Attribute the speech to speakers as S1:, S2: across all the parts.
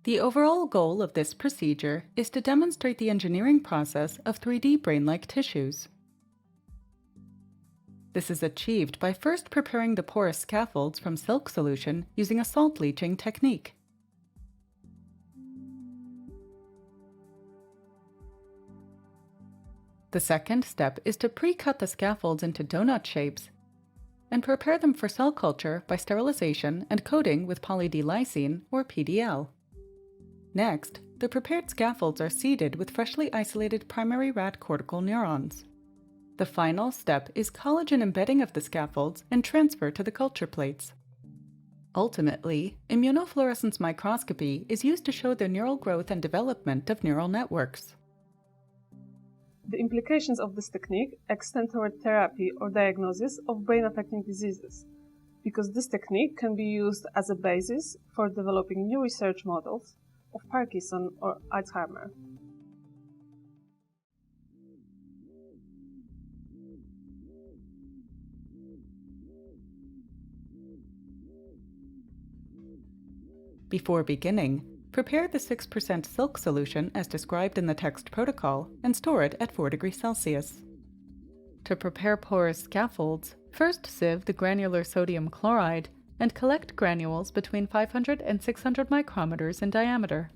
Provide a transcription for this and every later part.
S1: The overall goal of this procedure is to demonstrate the engineering process of 3D brain-like tissues. This is achieved by first preparing the porous scaffolds from silk solution using a salt leaching technique. The second step is to pre-cut the scaffolds into donut shapes and prepare them for cell culture by sterilization and coating with poly-D-lysine or PDL. Next, the prepared scaffolds are seeded with freshly isolated primary rat cortical neurons. The final step is collagen embedding of the scaffolds and transfer to the culture plates. Ultimately, immunofluorescence microscopy is used to show the neural growth and development of neural networks.
S2: The implications of this technique extend toward therapy or diagnosis of brain-affecting diseases, because this technique can be used as a basis for developing new research models of Parkinson or Alzheimer.
S1: Before beginning, prepare the 6% silk solution as described in the text protocol and store it at 4 degrees Celsius. To prepare porous scaffolds, first sieve the granular sodium chloride and collect granules between 500 and 600 micrometers in diameter.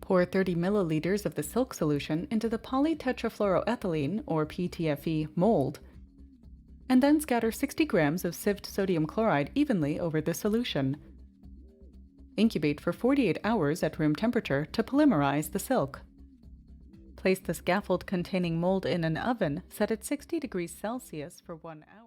S1: Pour 30 milliliters of the silk solution into the polytetrafluoroethylene, or PTFE, mold, and then scatter 60 grams of sieved sodium chloride evenly over the solution. Incubate for 48 hours at room temperature to polymerize the silk. Place the scaffold-containing mold in an oven set at 60 degrees Celsius for 1 hour.